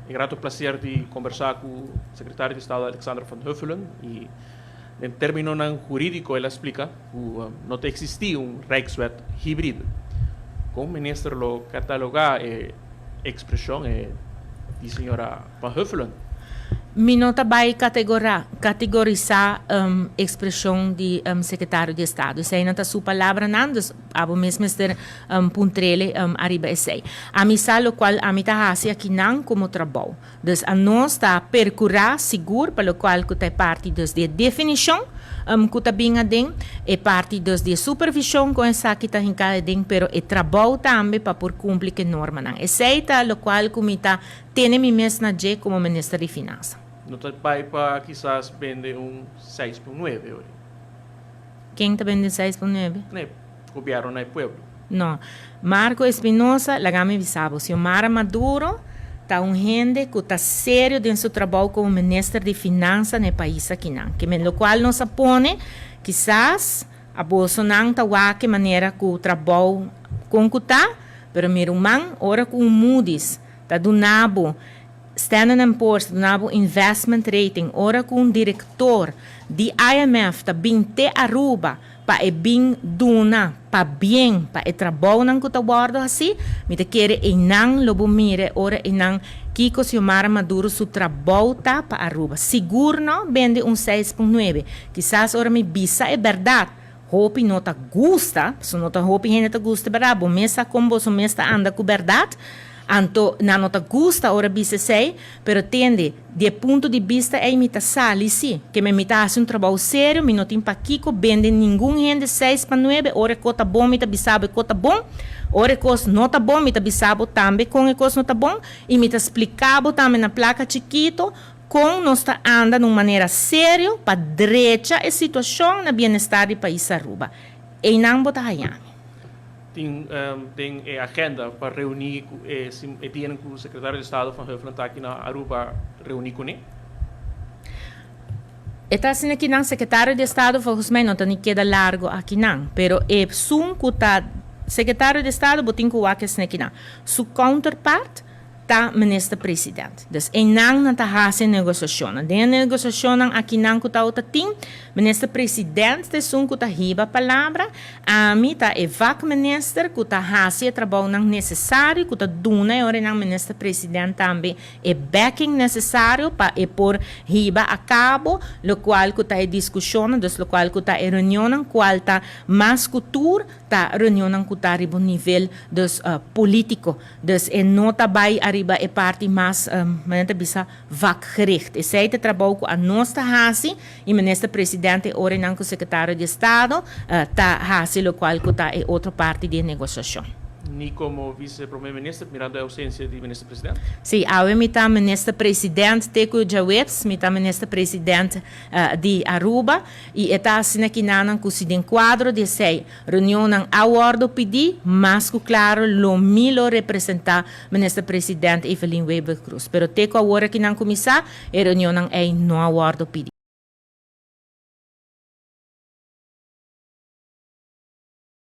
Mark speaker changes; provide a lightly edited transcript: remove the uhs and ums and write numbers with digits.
Speaker 1: É grato prazer de conversar com o secretário de Estado Alexander Van Huffelen e em termino jurídico ele explica que não existe Rijkswet híbrido. Como o ministro lo cataloga a expressão de senhora Van Huffelen.
Speaker 2: Mi não vai categorizar expressão de secretário de Estado. Isso aí não está sua palavra, não. Abo mesmo ter puntrele arriba esse. A missa o qual a mim está fazendo aqui não como trabalho. Dus a nós está percurar seguro para o qual que é parte da definição que está bem adem e parte da supervisão com essa que está em cada adem, pero o trabalho também para por cumprir que norma não. Esse aí está o qual que me está tendo me mesmo como ministro de Finanças.
Speaker 1: Não está para quizás vender 6.9 hoje.
Speaker 2: Quem está vendendo 6.9?
Speaker 1: Né, governo no pueblo.
Speaker 2: Não. Marco Espinosa, lagame visavo. Xiomara Maduro está gente que está sério dentro do seu trabalho como ministro de Finanças no país aqui não. Que no qual nos apone, quizás a Bolsonaro está de maneira que o trabalho concuta, pero meu irmão, ora com o Moody's, está do nabo Standard & Poor's, do investment rating, ora com um diretor de IMF, está bem te Aruba, para bem duna, para bem, para trabalho não que está bordo assim, me te quer e não lobo mire, ora e não Kiko Xiomara Maduro su trabalho tá para Aruba. Seguro não vende 6.9, quizás ora me bisa é verdade. Hope não tá gusta, se não tá hope gente tá gusta, brabo, mesa como você mesa anda com verdade. Anto na nota gusta ora bisa sei, pero tende de ponto de vista é imita sali sim, que me imita faz trabalho sério, me não tem pa Kiko vende ninguém rende 6.9, ora cota bom, me tá bisabo cota bom, ora cos não tá bom, me tá bisabo também com e cos não tá bom, e me tá explicado também na placa chiquito, com nós tá anda de uma maneira séria para direita a situação na bem-estar do país Aruba. E não botar aí.
Speaker 1: Tem agenda para reunir e tem com o secretário de Estado Van Huffelen aqui na Aruba reunir com ele?
Speaker 2: Está assim aqui não secretário de Estado Van não tem queda largo aqui não, pero é sum que tá secretário de Estado botin com o aqui aqui não. Su counterpart tá ministro presidente. Dus não tá fazendo negociação. De negociação aqui não que tá outra tim, ministro presidente de sun que tá riba a palavra, a mim tá evac ministro que tá fazendo trabalho não necessário, que tá duna ora não ministro presidente também é backing necessário para por riba a cabo, lo qual que tá discussão, dus lo qual que tá reunião, qual tá mais cultura, tá reunião que tá riba nível dos político, dus não tá vai arriba é parte mais bisa vakgericht. Esse é o trabalho que a nossa fase e o ministro presidente ora não o secretário de Estado tá fazendo o qual que tá é outra parte de negociação.
Speaker 1: Ni como vice-primeiro-ministro, mirando a ausência do ministro-presidente?
Speaker 2: Sim, eu me tá ministro-presidente Teco Jawets, me tá ministro-presidente de Aruba, e está assim aqui na que se enquadro de sei reunião a ordem pedir, mas que claro, lo milo representar ministro-presidente Evelyn Weber Cruz. Pero Teco agora aqui na comissão, a reunião é não a ordem pedir.